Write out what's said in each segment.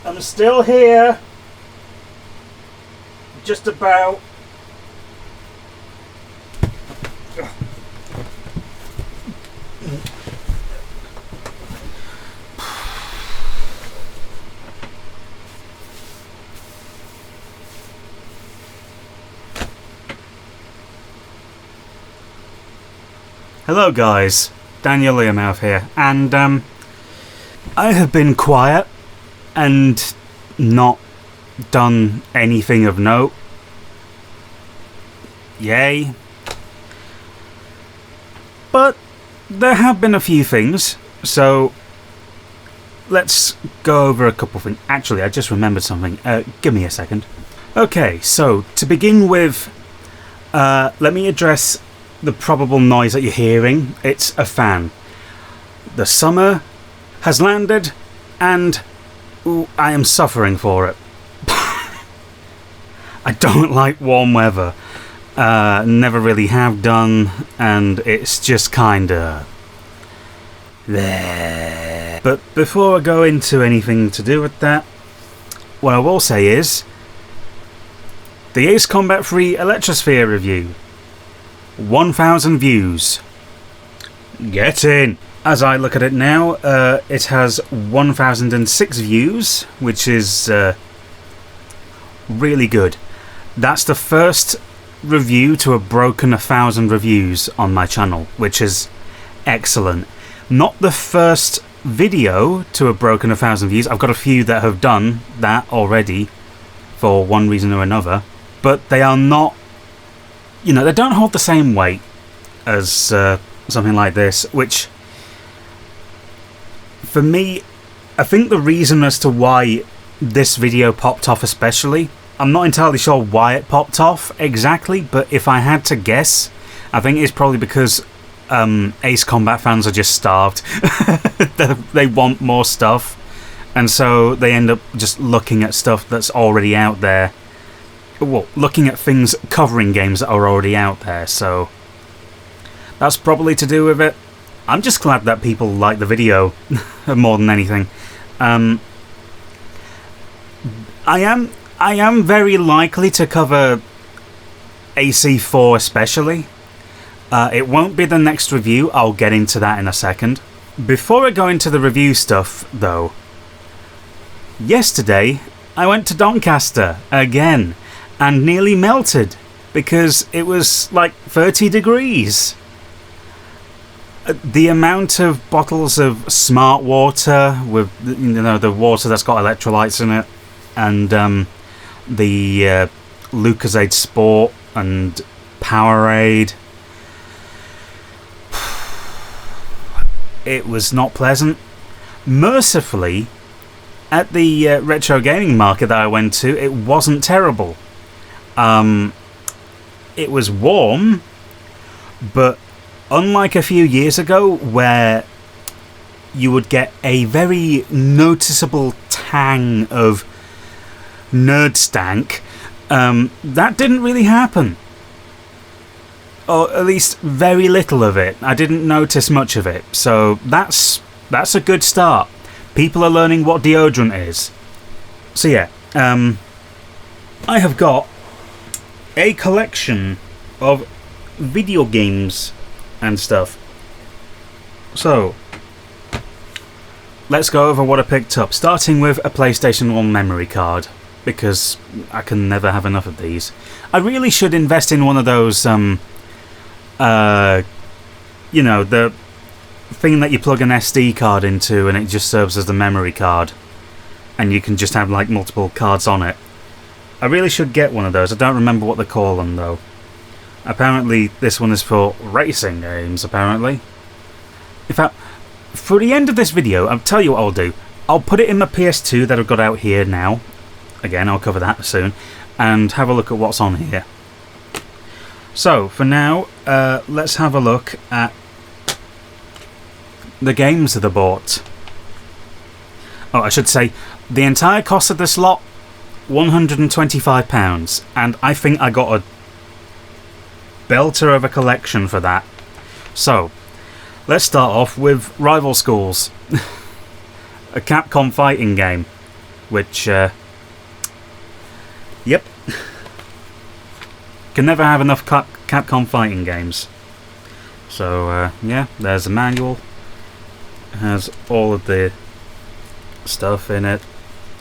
I'm still here. Just about. Hello guys, Daniel Learmouth here, and I have been quiet and not done anything of note. Yay. But there have been a few things, so let's go over a couple of things. Actually, I just remembered something. Give me a second. Okay, so to begin with, let me address the probable noise that you're hearing. It's a fan. The summer has landed, and ooh, I am suffering for it. I don't like warm weather. Never really have done, and it's just kinda there. But before I go into anything to do with that, what I will say is the Ace Combat 3 Electrosphere review. 1,000 views. Get in! As I look at it now, it has 1,006 views, which is really good. That's the first review to have broken 1,000 reviews on my channel, which is excellent. Not the first video to have broken 1,000 views. I've got a few that have done that already for one reason or another, but they are not, you know, they don't hold the same weight as something like this, which for me, I think the reason as to why this video popped off especially, I'm not entirely sure why it popped off exactly, but if I had to guess, I think it's probably because Ace Combat fans are just starved. They want more stuff, and so they end up just looking at stuff that's already out there. Well, looking at things covering games that are already out there, so that's probably to do with it. I'm just glad that people like the video more than anything. I am very likely to cover AC4 especially. It won't be the next review, I'll get into that in a second. Before I go into the review stuff, though, yesterday I went to Doncaster again and nearly melted because it was like 30 degrees. The amount of bottles of smart water with, you know, the water that's got electrolytes in it, and the Lucozade Sport and Powerade, it was not pleasant. Mercifully, at the retro gaming market that I went to, it wasn't terrible. It was warm, but unlike a few years ago where you would get a very noticeable tang of nerd stank, that didn't really happen. Or at least very little of it. I didn't notice much of it, so that's a good start. People are learning what deodorant is. So yeah, I have got a collection of video games and stuff. So let's go over what I picked up, starting with a PlayStation 1 memory card, because I can never have enough of these. I really should invest in one of those, you know, the thing that you plug an SD card into and it just serves as the memory card, and you can just have like multiple cards on it. I really should get one of those. I don't remember what they call them though. Apparently this one is for racing games, apparently. In fact, for the end of this video, I'll tell you what I'll do. I'll put it in my PS2 that I've got out here now. Again, I'll cover that soon. And have a look at what's on here. So, for now, let's have a look at the games that I bought. Oh, I should say, the entire cost of this lot, £125. And I think I got a belter of a collection for that. So, let's start off with Rival Schools. A Capcom fighting game. which, yep. Can never have enough Capcom fighting games. So, yeah, there's the manual. It has all of the stuff in it,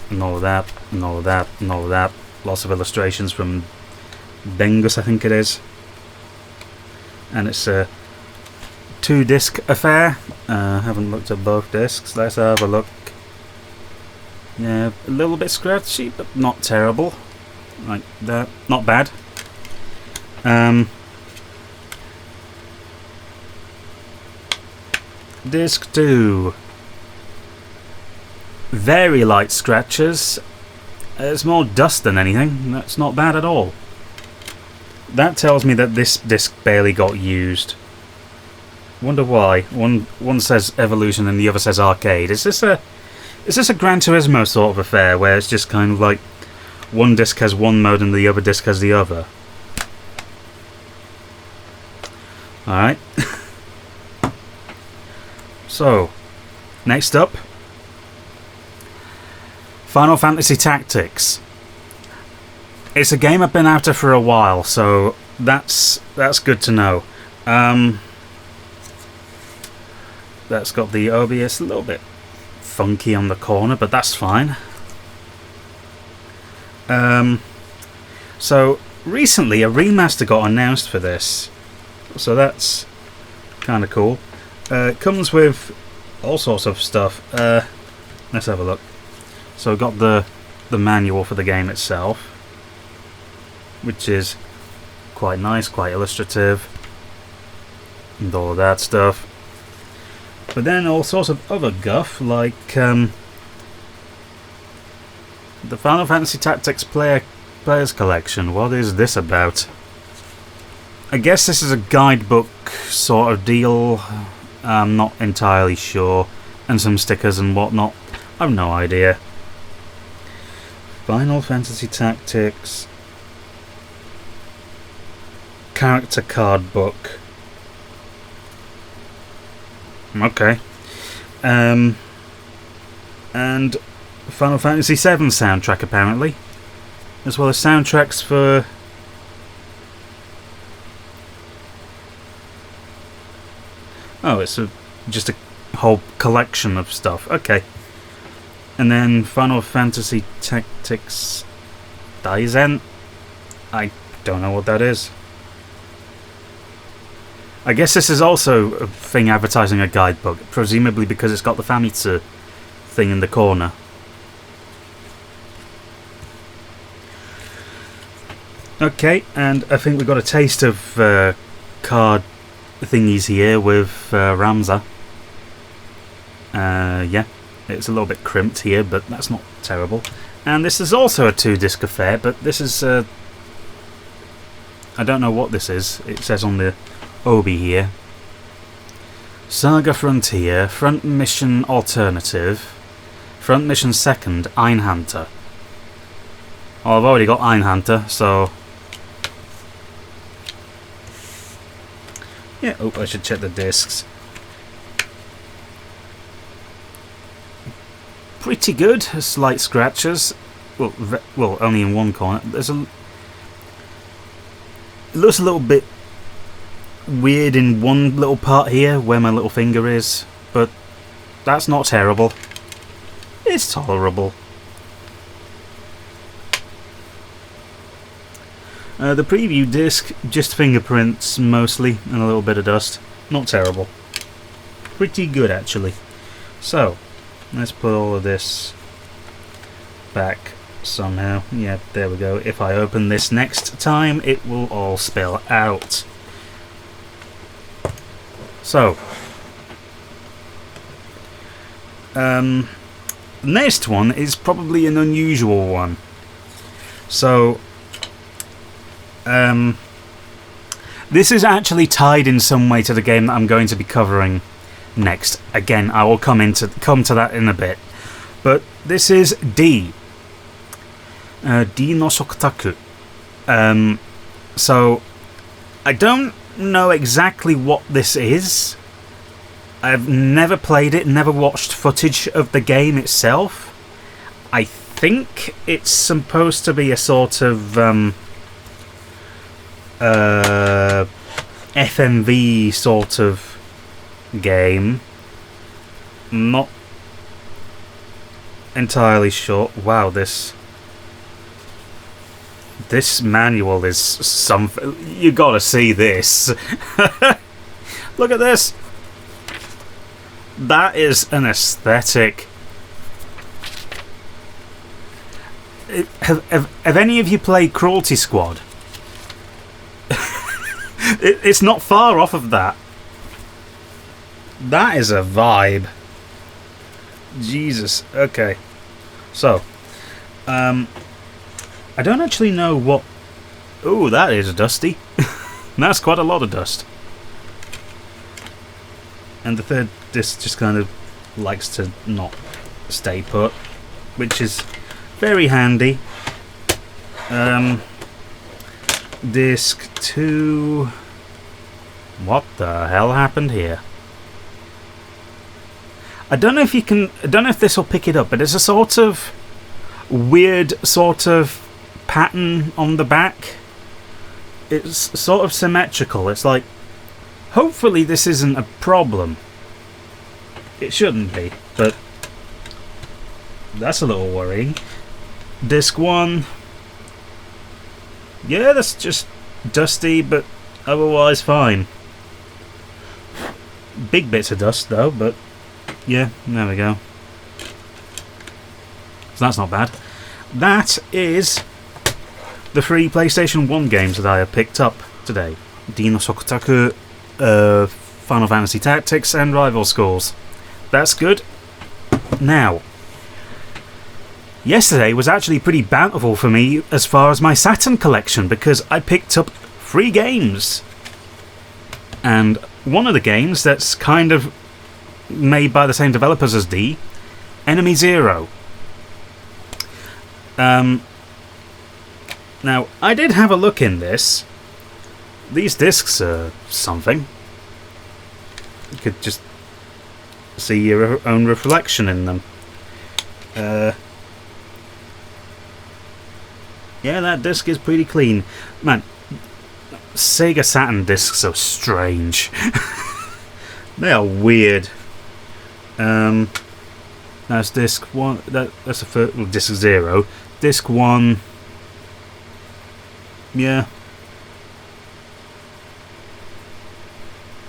and all of that, and all of that, and all of that. Lots of illustrations from Bengus, I think it is. And it's a 2-disc affair. I haven't looked at both discs. Let's have a look. Yeah, a little bit scratchy, but not terrible. Like that, not bad. Disc 2. Very light scratches. It's more dust than anything. That's not bad at all. That tells me that this disc barely got used. Wonder why. One says Evolution and the other says Arcade. Is this a Gran Turismo sort of affair where it's just kind of like one disc has one mode and the other disc has the other? Alright. So, next up, Final Fantasy Tactics. It's a game I've been after for a while, so that's good to know. That's got the OBS a little bit funky on the corner, but that's fine. So recently a remaster got announced for this, so that's kind of cool. It comes with all sorts of stuff. Let's have a look. So we've got the manual for the game itself, which is quite nice, quite illustrative, and all of that stuff. But then all sorts of other guff, like the Final Fantasy Tactics Players Collection. What is this about? I guess this is a guidebook sort of deal. I'm not entirely sure. And some stickers and whatnot. I've no idea. Final Fantasy Tactics character card book. Okay. And Final Fantasy VII soundtrack, apparently. As well as soundtracks for... Oh, it's just a whole collection of stuff. Okay. And then Final Fantasy Tactics Daizen. I don't know what that is. I guess this is also a thing advertising a guidebook, presumably because it's got the Famitsu thing in the corner. Okay, and I think we've got a taste of card thingies here with Ramza. Yeah, it's a little bit crimped here, but that's not terrible. And this is also a 2-disc affair, but this is... I don't know what this is. It says on the Obi here. Saga Frontier, Front Mission Alternative, Front Mission Second, Einhunter. Oh, I've already got Einhunter, so... Yeah, oh, I should check the discs. Pretty good, slight scratches. Well, only in one corner. There's a... It looks a little bit weird in one little part here where my little finger is, but that's not terrible. It's tolerable. The preview disc, just fingerprints mostly, and a little bit of dust. Not terrible. Pretty good, actually. So, let's put all of this back somehow. Yeah, there we go. If I open this next time, it will all spill out. So, the next one is probably an unusual one. So, this is actually tied in some way to the game that I'm going to be covering next. Again, I will come to that in a bit. But this is D. D no Shokutaku. So, I don't know exactly what this is. I've never played it, never watched footage of the game itself. I think it's supposed to be a sort of FMV sort of game. Not entirely sure. Wow, this manual is something. You gotta see this. Look at this. That is an aesthetic. Have any of you played Cruelty Squad? It's not far off of that. That is a vibe. Jesus. Okay. So, I don't actually know what. Oh, that is dusty. That's quite a lot of dust. And the third disc just kind of likes to not stay put, which is very handy. Disc 2. What the hell happened here? I don't know if you can. I don't know if this will pick it up, but it's a sort of weird sort of pattern on the back. It's sort of symmetrical. It's like, hopefully this isn't a problem. It shouldn't be, but that's a little worrying. Disc 1. Yeah, that's just dusty, but otherwise fine. Big bits of dust though, but yeah, there we go. So that's not bad. That is the 3 PlayStation 1 games that I have picked up today. Dino Sokutaku, Final Fantasy Tactics, and Rival Schools. That's good. Now, yesterday was actually pretty bountiful for me as far as my Saturn collection, because I picked up 3 games. And one of the games that's kind of made by the same developers as D, Enemy Zero. Now, I did have a look in this. These discs are something. You could just see your own reflection in them. Yeah, that disc is pretty clean. Man, Sega Saturn discs are strange. They are weird. That's disc 1. That's the first. Well, disc 0. Disc 1. Yeah.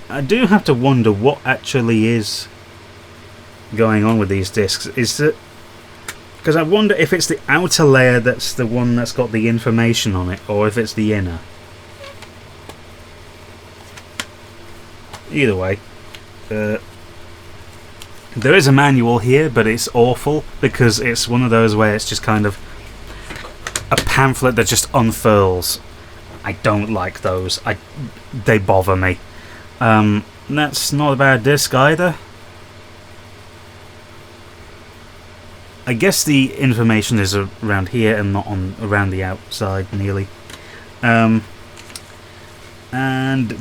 I do have to wonder what actually is going on with these discs. Is it? Because I wonder if it's the outer layer that's the one that's got the information on it, or if it's the inner. Either way, there is a manual here, but it's awful because it's one of those where it's just kind of a pamphlet that just unfurls. I don't like those. They bother me. That's not a bad disc either. I guess the information is around here and not around the outside nearly. And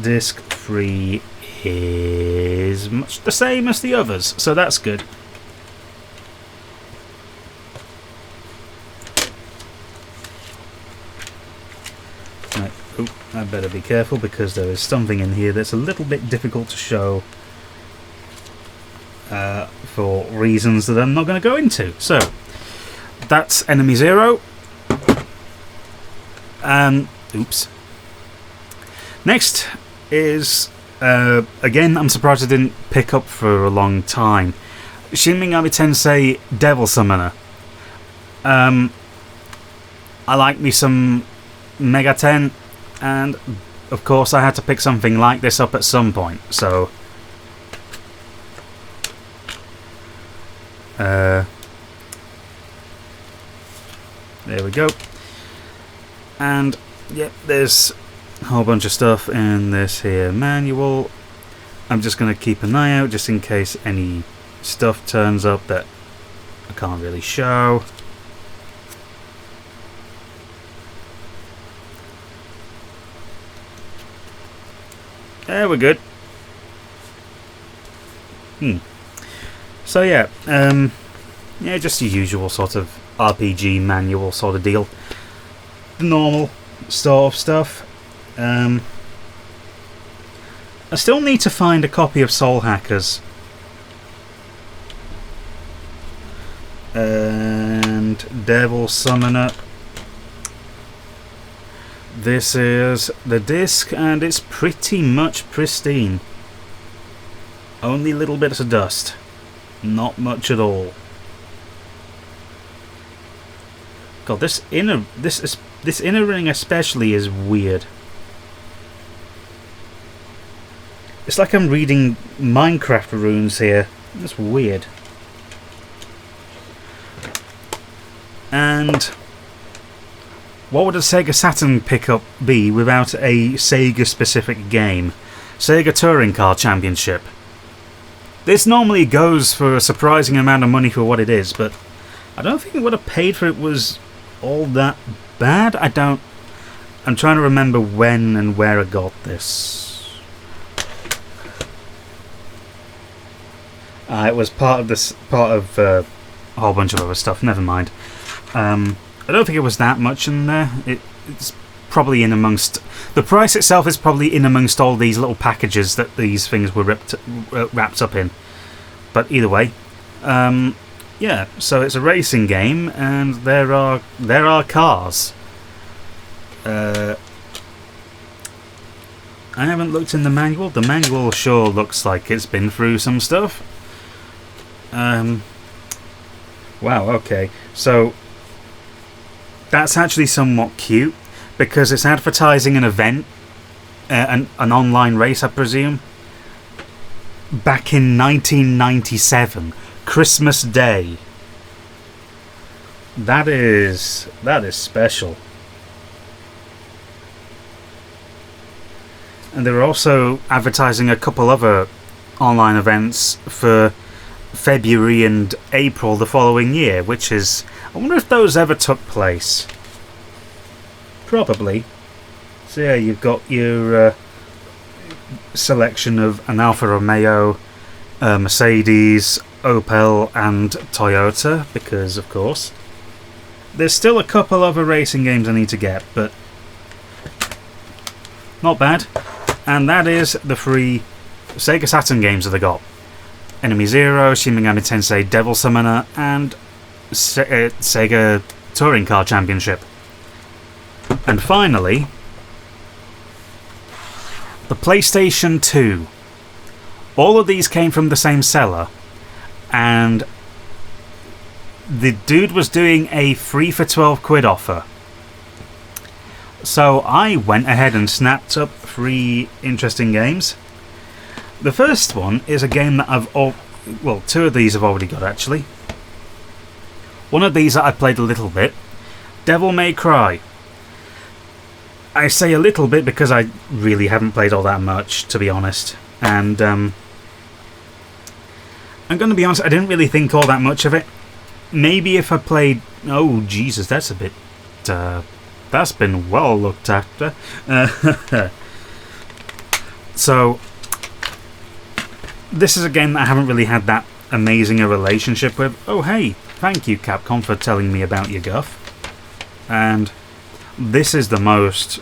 disc 3 is much the same as the others, so that's good. Right. Oh, I better be careful because there is something in here that's a little bit difficult to show for reasons that I'm not going to go into. So that's Enemy Zero. Oops. Next is again, I'm surprised I didn't pick up for a long time, Shin Megami Tensei Devil Summoner. I like me some Mega 10, and of course I had to pick something like this up at some point, so there we go. And yeah, there's a whole bunch of stuff in this here manual. I'm just going to keep an eye out just in case any stuff turns up that I can't really show. There, we're good. So yeah, yeah, just the usual sort of RPG manual sort of deal. The normal sort of stuff. I still need to find a copy of Soul Hackers. And Devil Summoner. This is the disc, and it's pretty much pristine. Only little bits of dust. Not much at all. God, this inner ring especially is weird. It's like I'm reading Minecraft runes here. That's weird. And what would a Sega Saturn pickup be without a Sega specific game? Sega Touring Car Championship. This normally goes for a surprising amount of money for what it is, but I don't think what I paid for it was all that bad. I'm trying to remember when and where I got this. It was part of a whole bunch of other stuff. Never mind. I don't think it was that much in there. It's probably in amongst... The price itself is probably in amongst all these little packages that these things were wrapped up in. But either way, yeah. So it's a racing game, and there are cars. I haven't looked in the manual. The manual sure looks like it's been through some stuff. Wow. Okay. So that's actually somewhat cute, because it's advertising an event, an online race, I presume, back in 1997, Christmas Day. That is special. And they're also advertising a couple other online events for February and April the following year, which is... I wonder if those ever took place. Probably. So yeah, you've got your selection of an Alfa Romeo, Mercedes, Opel and Toyota, because of course. There's still a couple other racing games I need to get, but not bad. And that is the 3 Sega Saturn games that they got. Enemy Zero, Shin Megami Tensei Devil Summoner, and Sega Touring Car Championship. And finally, the PlayStation 2. All of these came from the same seller, and the dude was doing a 3 for 12 quid offer. So I went ahead and snapped up 3 interesting games. The first one is a game that well, 2 of these I've already got actually. One of these that I played a little bit, Devil May Cry. I say a little bit because I really haven't played all that much, to be honest. And I'm going to be honest, I didn't really think all that much of it. Maybe if I played... Oh, Jesus, that's a bit... that's been well looked after. So, this is a game that I haven't really had that amazing a relationship with. Oh, hey, thank you, Capcom, for telling me about your guff. And this is the most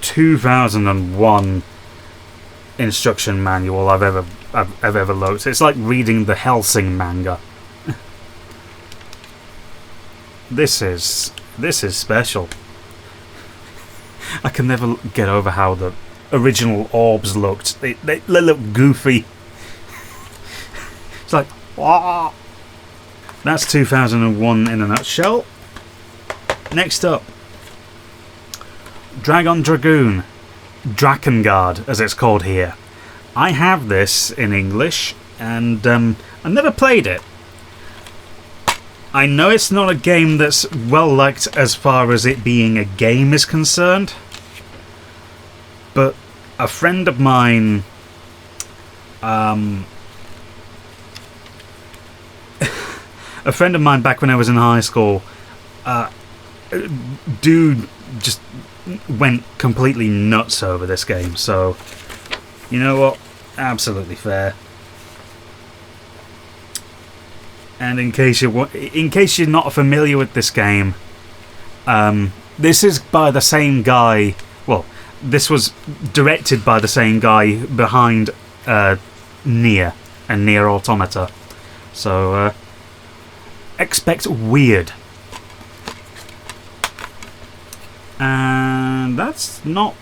2001 instruction manual I've ever looked. It's like reading the Hellsing manga. This is special. I can never get over how the original orbs looked. They look goofy. It's like, wah. That's 2001 in a nutshell. Next up, Dragon Dragoon, Drakengard as it's called here. I have this in English, and I never played it. I know it's not a game that's well liked as far as it being a game is concerned, but a friend of mine back when I was in high school, dude just went completely nuts over this game, so you know what, absolutely fair. And in case you're not familiar with this game, this is by the same guy. Well, this was directed by the same guy behind Nier and Nier Automata. So expect weird. And that's not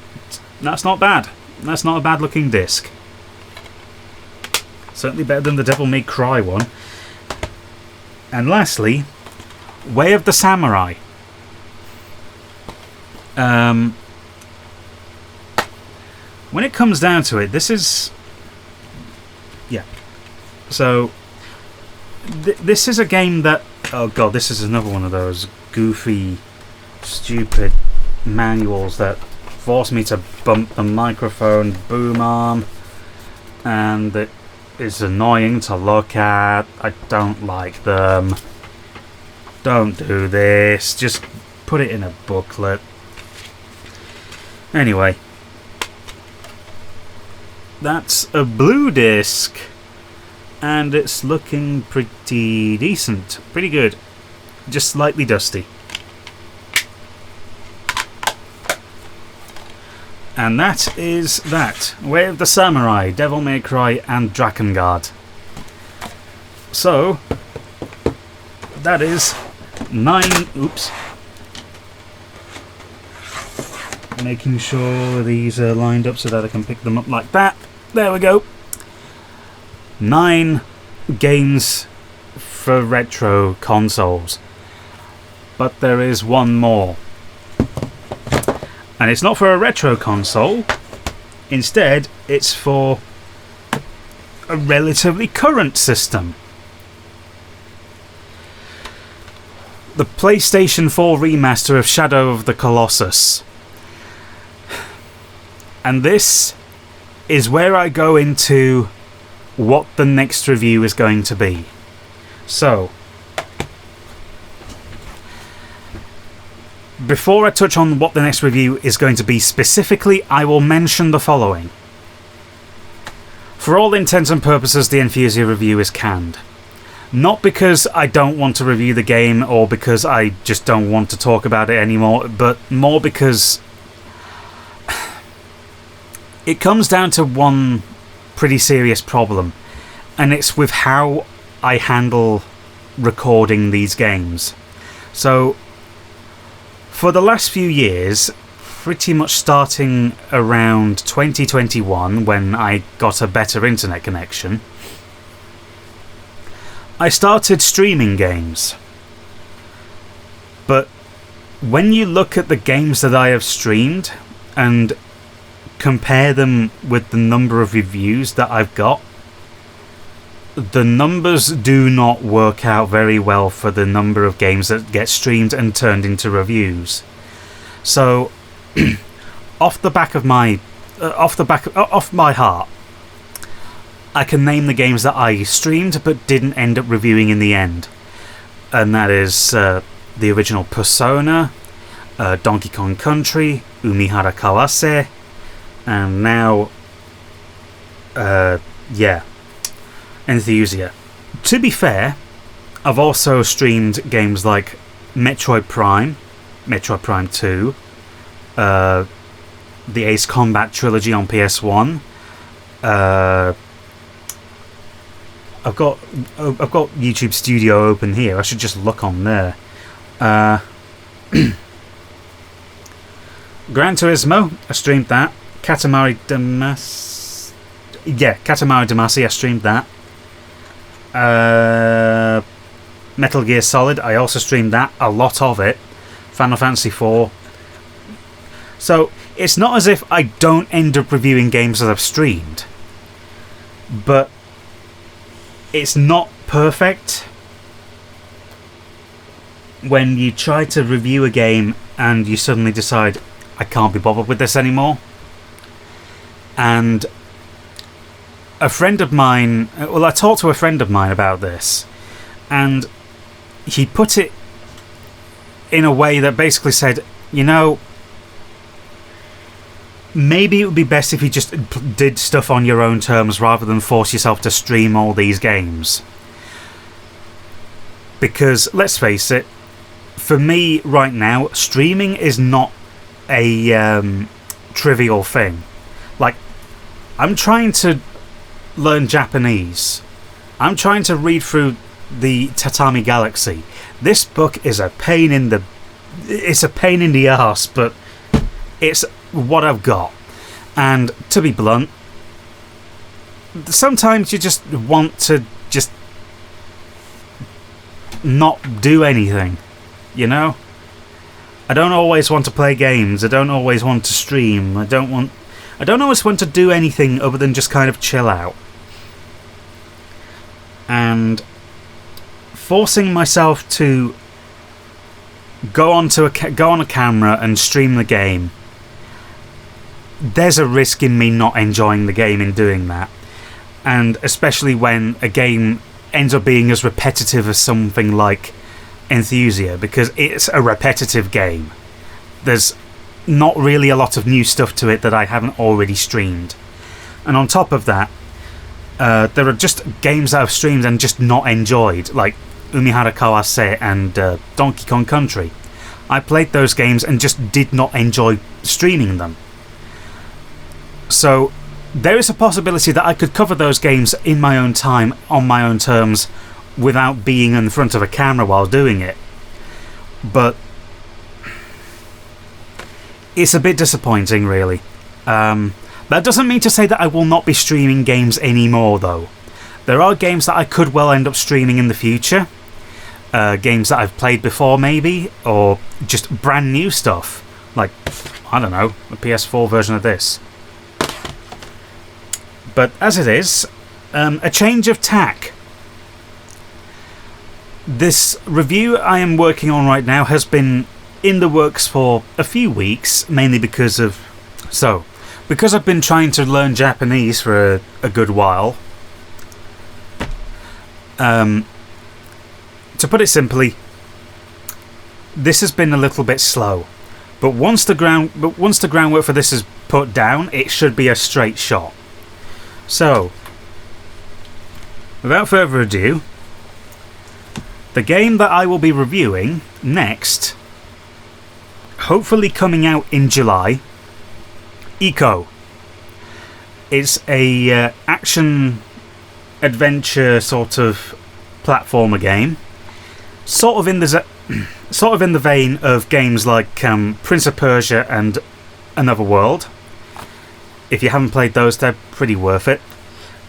bad. That's not a bad looking disc. Certainly better than the Devil May Cry one. And lastly, Way of the Samurai. When it comes down to it, this is... Yeah. So, this is a game that... Oh god, this is another one of those goofy, stupid manuals that force me to bump the microphone boom arm. And it is annoying to look at. I don't like them. Don't do this. Just put it in a booklet. Anyway. That's a blue disc. And it's looking pretty decent. Pretty good. Just slightly dusty. And that is that. Way of the Samurai, Devil May Cry, and Drakengard. So, that is 9... Oops. Making sure these are lined up so that I can pick them up like that. There we go. 9 games for retro consoles. But there is one more. And it's not for a retro console. Instead, it's for a relatively current system. The PlayStation 4 remaster of Shadow of the Colossus. And this is where I go into what the next review is going to be. So, before I touch on what the next review is going to be specifically, I will mention the following. For all intents and purposes, the Enthusia review is canned. Not because I don't want to review the game or because I just don't want to talk about it anymore, but more because it comes down to one pretty serious problem, and it's with how I handle recording these games. So, for the last few years, pretty much starting around 2021 when I got a better internet connection, I started streaming games. But when you look at the games that I have streamed and compare them with the number of reviews that I've got, the numbers do not work out very well for the number of games that get streamed and turned into reviews. So, off my heart, I can name the games that I streamed but didn't end up reviewing in the end, and that is the original Persona, Donkey Kong Country, Umihara Kawase, and now, Enthusia. To be fair, I've also streamed games like Metroid Prime 2, the Ace Combat trilogy on PS1. I've got YouTube Studio open here. I should just look on there. Gran Turismo, I streamed that. Katamari Damacy, I streamed that. Metal Gear Solid, I also streamed that, a lot of it. Final Fantasy IV. So, it's not as if I don't end up reviewing games that I've streamed, but it's not perfect when you try to review a game and you suddenly decide, I can't be bothered with this anymore. And a friend of mine... Well, I talked to a friend of mine about this, and he put it in a way that basically said, you know, maybe it would be best if you just did stuff on your own terms rather than force yourself to stream all these games. Because, let's face it, for me right now, streaming is not a trivial thing. Like, I'm trying to learn Japanese. I'm trying to read through the Tatami Galaxy. This book is a pain in the... It's a pain in the arse, but it's what I've got. And to be blunt, sometimes you just want to just not do anything, you know? I don't always want to play games. I don't always want to stream. I don't always want to do anything other than just kind of chill out. And forcing myself to go on a camera and stream the game, there's a risk in me not enjoying the game in doing that. And especially when a game ends up being as repetitive as something like Enthusia, because it's a repetitive game. There's not really a lot of new stuff to it that I haven't already streamed. And on top of that, there are just games that I've streamed and just not enjoyed, like Umihara Kawase and Donkey Kong Country. I played those games and just did not enjoy streaming them. So there is a possibility that I could cover those games in my own time, on my own terms, without being in front of a camera while doing it. But it's a bit disappointing, really. That doesn't mean to say that I will not be streaming games anymore, though. There are games that I could well end up streaming in the future. Games that I've played before, maybe, or just brand new stuff. Like, I don't know, a PS4 version of this. But as it is, a change of tack. This review I am working on right now has been in the works for a few weeks, mainly because of... because I've been trying to learn Japanese for a good while. To put it simply, this has been a little bit slow. But once the groundwork for this is put down, it should be a straight shot. So, without further ado, the game that I will be reviewing next, hopefully coming out in July, Ico. It's a action adventure sort of platformer game, sort of in the vein of games like Prince of Persia and Another World. If you haven't played those, they're pretty worth it.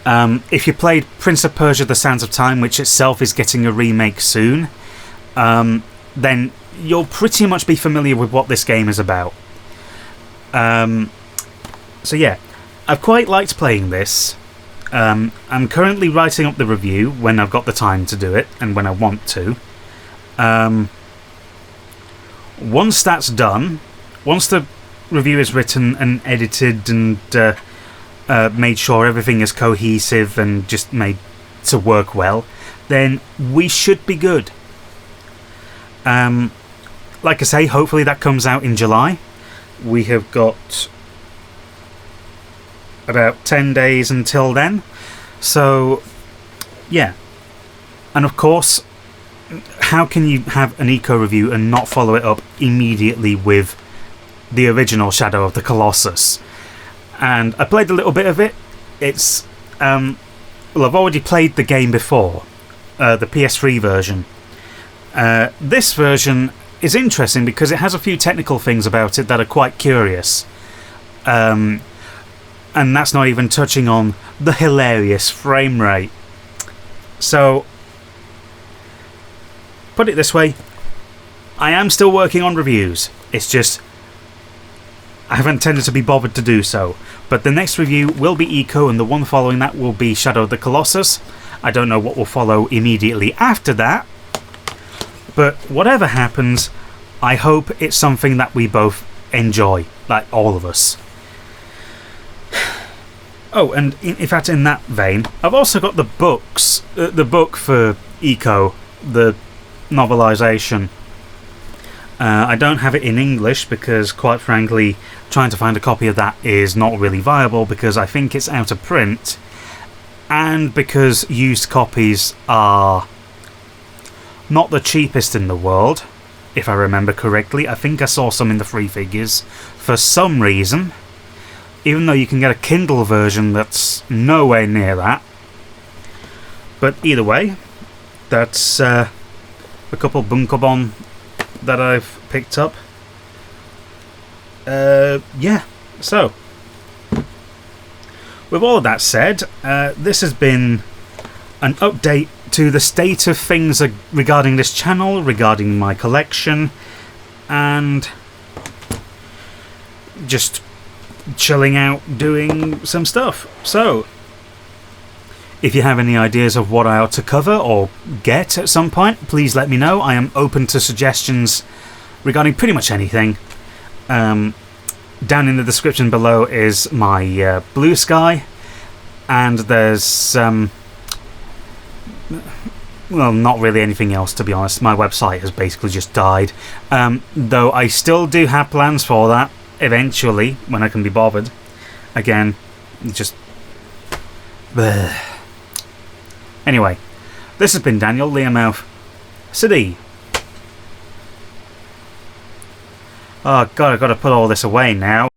If you played Prince of Persia: The Sands of Time, which itself is getting a remake soon, then you'll pretty much be familiar with what this game is about. So yeah, I've quite liked playing this. I'm currently writing up the review when I've got the time to do it, and when I want to. Once that's done, once the review is written and edited and made sure everything is cohesive and just made to work well, then we should be good. Like I say, hopefully that comes out in July. We have got about 10 days until then. So, yeah. And of course, how can you have an Ico review and not follow it up immediately with the original Shadow of the Colossus? And I played a little bit of it. It's... well, I've already played the game before. The PS3 version. This version is interesting because it has a few technical things about it that are quite curious. And that's not even touching on the hilarious frame rate. So, put it this way, I am still working on reviews. It's just I haven't tended to be bothered to do so. But the next review will be Ico, and the one following that will be Shadow of the Colossus. I don't know what will follow immediately after that. But whatever happens, I hope it's something that we both enjoy, like all of us. Oh, and in fact, in that vein, I've also got the books, the book for Ico, the novelisation. I don't have it in English because, quite frankly, trying to find a copy of that is not really viable because I think it's out of print, and because used copies are not the cheapest in the world, if I remember correctly. I think I saw some in the free figures for some reason, even though you can get a Kindle version that's nowhere near that. But either way, that's a couple Bunkobon that I've picked up. Yeah, so with all of that said, this has been an update to the state of things regarding this channel, regarding my collection, and just chilling out doing some stuff. So if you have any ideas of what I ought to cover or get at some point, please let me know. I am open to suggestions regarding pretty much anything. Down in the description below is my Blue Sky, and there's well, not really anything else, to be honest. My website has basically just died, though I still do have plans for that eventually when I can be bothered. Again, just bleh. Anyway, this has been Daniel Learmouth. City. Oh god, I've got to put all this away now.